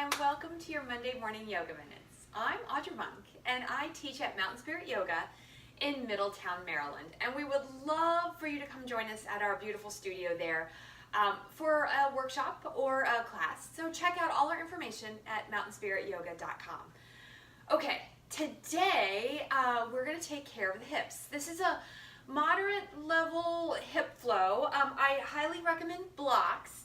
and welcome to your Monday morning yoga minutes. I'm Audra Monk and I teach at Mountain Spirit Yoga in Middletown, Maryland, and we would love for you to come join us at our beautiful studio there for a workshop or a class. So check out all our information at mountainspirityoga.com. Okay, today we're going to take care of the hips. This is a moderate level hip flow. I highly recommend blocks.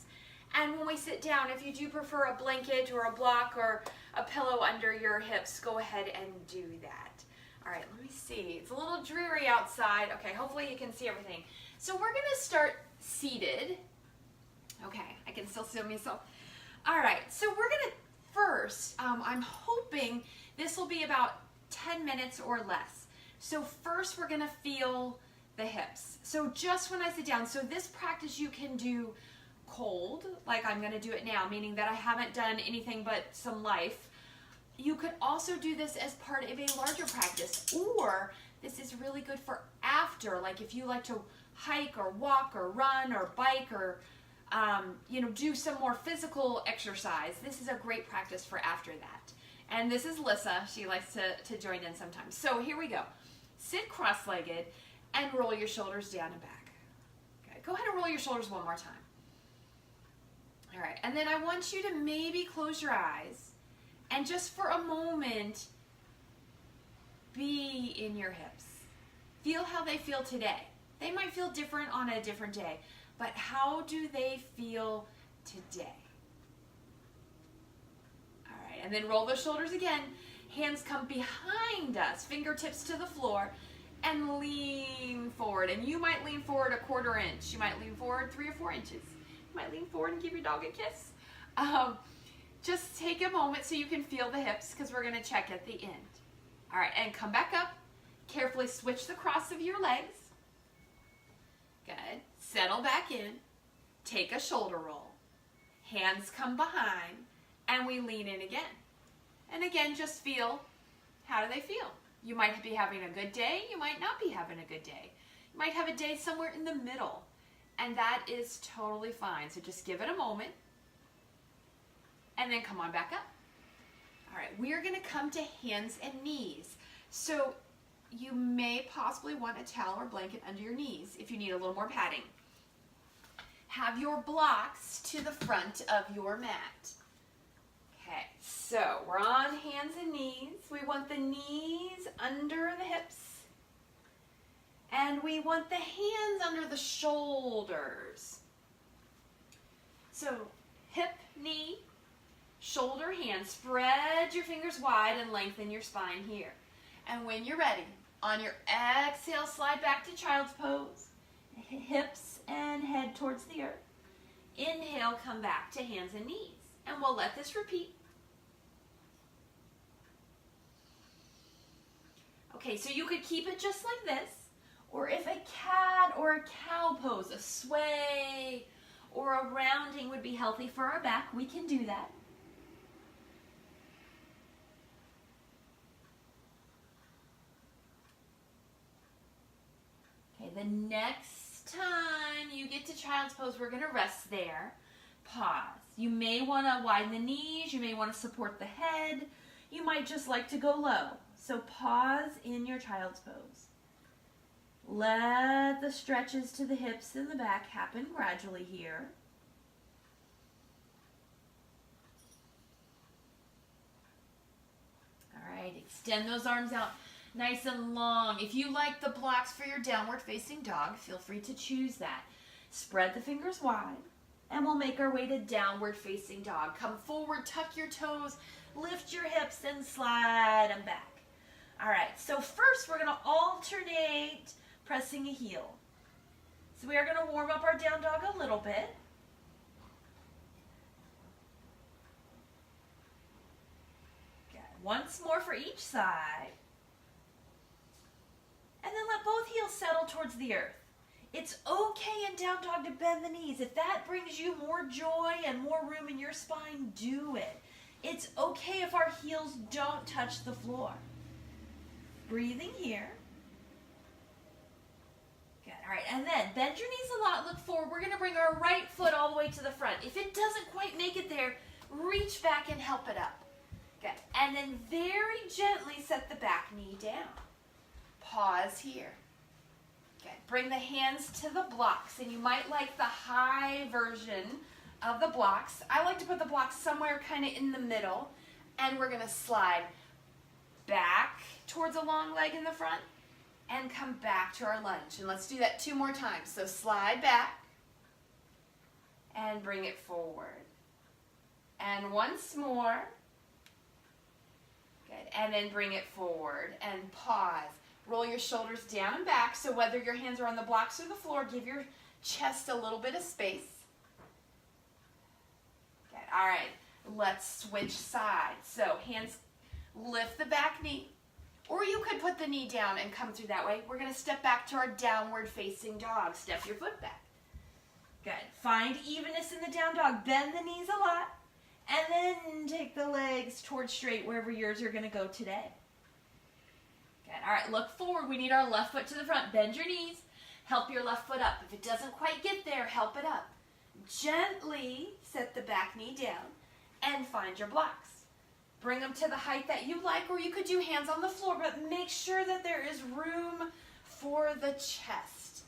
And when we sit down, if you do prefer a blanket or a block or a pillow under your hips, go ahead and do that. All right, let me see. It's a little dreary outside. Okay, hopefully you can see everything. So we're going to start seated. Okay, I can still see myself. All right, so we're going to first, I'm hoping this will be about 10 minutes or less. So first we're going to feel the hips. So just when I sit down, so this practice you can do cold, like I'm going to do it now, meaning that I haven't done anything but some life. You could also do this as part of a larger practice, or this is really good for after, like if you like to hike or walk or run or bike or do some more physical exercise. This is a great practice for after that. And this is Lissa. She likes to join in sometimes. So here we go. Sit cross-legged and roll your shoulders down and back. Okay, go ahead and roll your shoulders one more time. All right, and then I want you to maybe close your eyes and just for a moment be in your hips. Feel how they feel today. They might feel different on a different day, but how do they feel today? All right, and then roll those shoulders again. Hands come behind us, fingertips to the floor, and lean forward. And you might lean forward a 1/4 inch. You might lean forward 3 or 4 inches. You might lean forward and give your dog a kiss. Just take a moment so you can feel the hips because we're going to check at the end. All right, and come back up. Carefully switch the cross of your legs. Good. Settle back in. Take a shoulder roll. Hands come behind, and we lean in again. And again, just feel, how do they feel? You might be having a good day. You might not be having a good day. You might have a day somewhere in the middle. And that is totally fine. So just give it a moment. And then come on back up. All right, we're going to come to hands and knees. So you may possibly want a towel or blanket under your knees if you need a little more padding. Have your blocks to the front of your mat. Okay, so we're on hands and knees. We want the knees under the hips. And we want the hands under the shoulders. So hip, knee, shoulder, hand. Spread your fingers wide and lengthen your spine here. And when you're ready, on your exhale, slide back to child's pose. Hips and head towards the earth. Inhale, come back to hands and knees. And we'll let this repeat. Okay, so you could keep it just like this. Or if a cat or a cow pose, a sway or a rounding would be healthy for our back, we can do that. Okay, the next time you get to child's pose, we're going to rest there. Pause. You may want to widen the knees. You may want to support the head. You might just like to go low. So pause in your child's pose. Let the stretches to the hips and the back happen gradually here. All right, extend those arms out nice and long. If you like the blocks for your downward facing dog, feel free to choose that. Spread the fingers wide, and we'll make our way to downward facing dog. Come forward, tuck your toes, lift your hips, and slide them back. All right, so first we're going to alternate pressing a heel. So we are going to warm up our down dog a little bit. Good. Once more for each side. And then let both heels settle towards the earth. It's okay in down dog to bend the knees. If that brings you more joy and more room in your spine, do it. It's okay if our heels don't touch the floor. Breathing here. Good. All right, and then bend your knees a lot, look forward. We're going to bring our right foot all the way to the front. If it doesn't quite make it there, reach back and help it up. Good. And then very gently set the back knee down. Pause here. Good. Bring the hands to the blocks, and you might like the high version of the blocks. I like to put the blocks somewhere kind of in the middle, and we're going to slide back towards a long leg in the front and come back to our lunge. And let's do that 2 more times. So slide back and bring it forward. And once more. Good. And then bring it forward and pause. Roll your shoulders down and back, so whether your hands are on the blocks or the floor, give your chest a little bit of space. Good. All right, let's switch sides. So hands lift the back knee, or you could put the knee down and come through that way. We're going to step back to our downward facing dog. Step your foot back. Good. Find evenness in the down dog. Bend the knees a lot, and then take the legs towards straight wherever yours are going to go today. Good. All right, look forward. We need our left foot to the front. Bend your knees. Help your left foot up. If it doesn't quite get there, help it up. Gently set the back knee down and find your blocks. Bring them to the height that you like, or you could do hands on the floor, but make sure that there is room for the chest.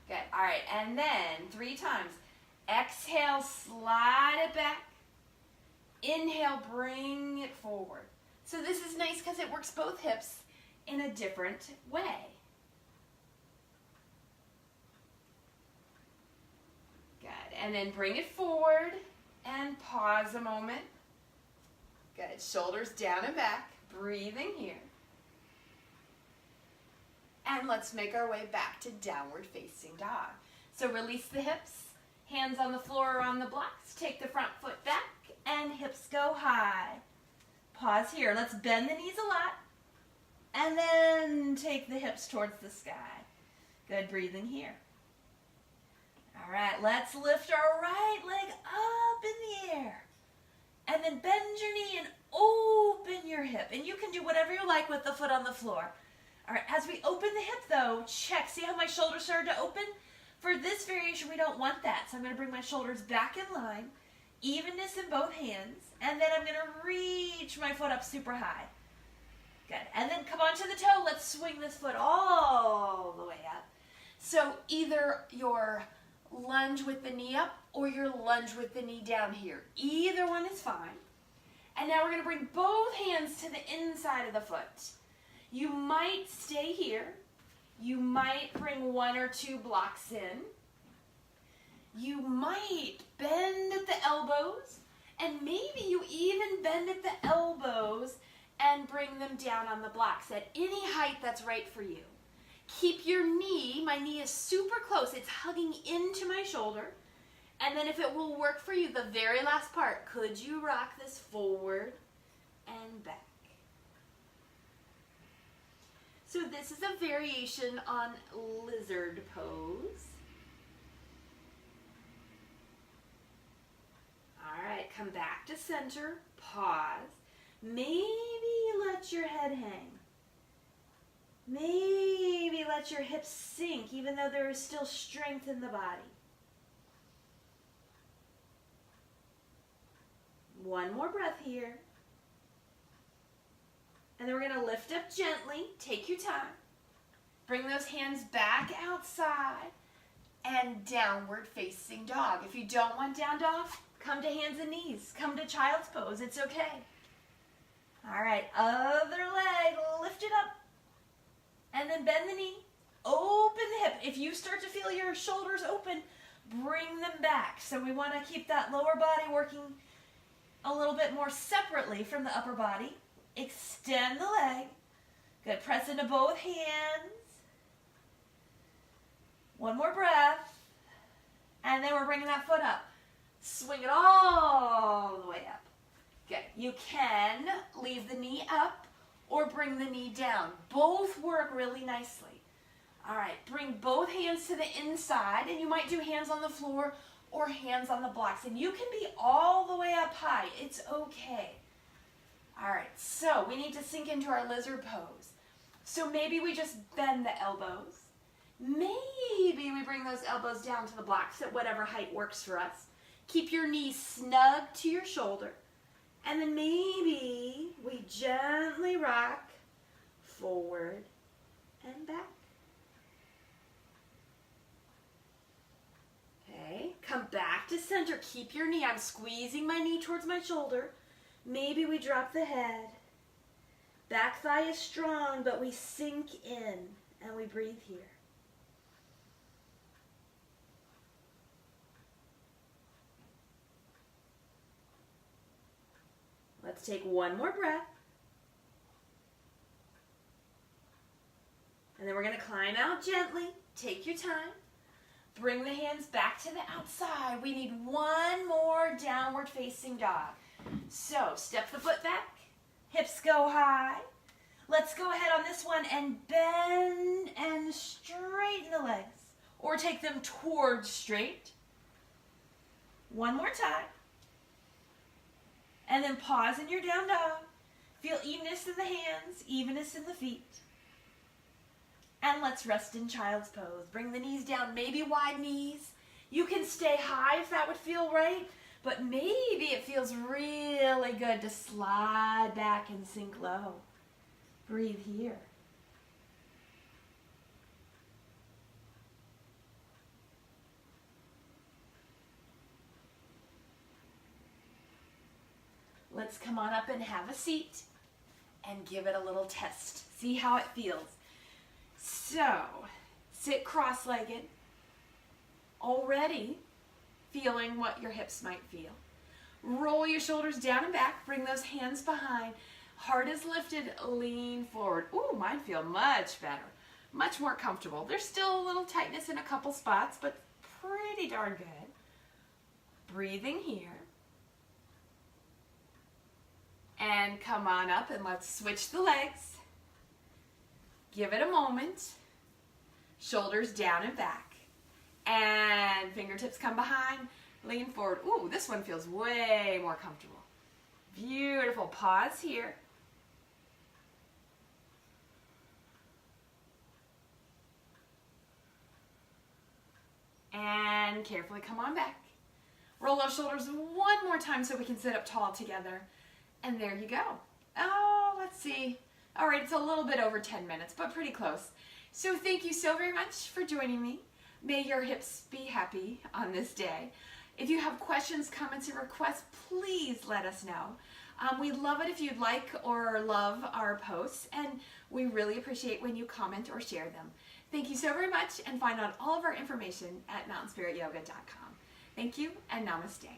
Good. All right, and then 3 times. Exhale, slide it back. Inhale, bring it forward. So this is nice because it works both hips in a different way. Good. And then bring it forward and pause a moment. Good. Shoulders down and back. Breathing here. And let's make our way back to downward facing dog. So release the hips. Hands on the floor or on the blocks. Take the front foot back and hips go high. Pause here. Let's bend the knees a lot. And then take the hips towards the sky. Good. Breathing here. All right. Let's lift our right leg up in the air. And then bend your knee and open your hip. And you can do whatever you like with the foot on the floor. All right. As we open the hip, though, check. See how my shoulders started to open? For this variation, we don't want that. So I'm going to bring my shoulders back in line. Evenness in both hands. And then I'm going to reach my foot up super high. Good. And then come onto the toe. Let's swing this foot all the way up. So either your lunge with the knee up or your lunge with the knee down here. Either one is fine. And now we're going to bring both hands to the inside of the foot. You might stay here. You might bring 1 or 2 blocks in. You might bend at the elbows. And maybe you even bend at the elbows and bring them down on the blocks at any height that's right for you. Keep your knee, my knee is super close, it's hugging into my shoulder. And then if it will work for you, the very last part, could you rock this forward and back? So this is a variation on lizard pose. All right, come back to center, pause. Maybe let your head hang. Maybe let your hips sink, even though there is still strength in the body. One more breath here. And then we're going to lift up gently. Take your time. Bring those hands back outside and downward facing dog. If you don't want down dog, come to hands and knees. Come to child's pose. It's okay. All right, other leg, lift it up. And then bend the knee, open the hip. If you start to feel your shoulders open, bring them back. So we want to keep that lower body working a little bit more separately from the upper body. Extend the leg. Good, press into both hands. One more breath. And then we're bringing that foot up. Swing it all the way up. Good. You can leave the knee up or bring the knee down. Both work really nicely. All right, bring both hands to the inside, and you might do hands on the floor or hands on the blocks. And you can be all the way up high. It's okay. All right, so we need to sink into our lizard pose. So maybe we just bend the elbows. Maybe we bring those elbows down to the blocks at whatever height works for us. Keep your knees snug to your shoulder. And then maybe we gently rock forward and back. Okay, come back to center. Keep your knee. I'm squeezing my knee towards my shoulder. Maybe we drop the head. Back thigh is strong, but we sink in and we breathe here. Let's take one more breath. And then we're going to climb out gently. Take your time. Bring the hands back to the outside. We need one more downward facing dog. So step the foot back. Hips go high. Let's go ahead on this one and bend and straighten the legs. Or take them towards straight. One more time. And then pause in your down dog. Feel evenness in the hands, evenness in the feet. And let's rest in child's pose. Bring the knees down, maybe wide knees. You can stay high if that would feel right, but maybe it feels really good to slide back and sink low. Breathe here. Let's come on up and have a seat and give it a little test. See how it feels. So, sit cross-legged, already feeling what your hips might feel. Roll your shoulders down and back, bring those hands behind. Heart is lifted, lean forward. Ooh, mine feel much better, much more comfortable. There's still a little tightness in a couple spots, but pretty darn good. Breathing here. And come on up and let's switch the legs. Give it a moment. Shoulders down and back. And fingertips come behind. Lean forward. Ooh, this one feels way more comfortable. Beautiful. Pause here. And carefully come on back. Roll those shoulders one more time so we can sit up tall together. And there you go. Oh, let's see. All right, it's a little bit over 10 minutes, but pretty close. So thank you so very much for joining me. May your hips be happy on this day. If you have questions, comments, or requests, please let us know. We love it if you'd like or love our posts, and we really appreciate when you comment or share them. Thank you so very much, and find out all of our information at mountainspirityoga.com. Thank you, and namaste.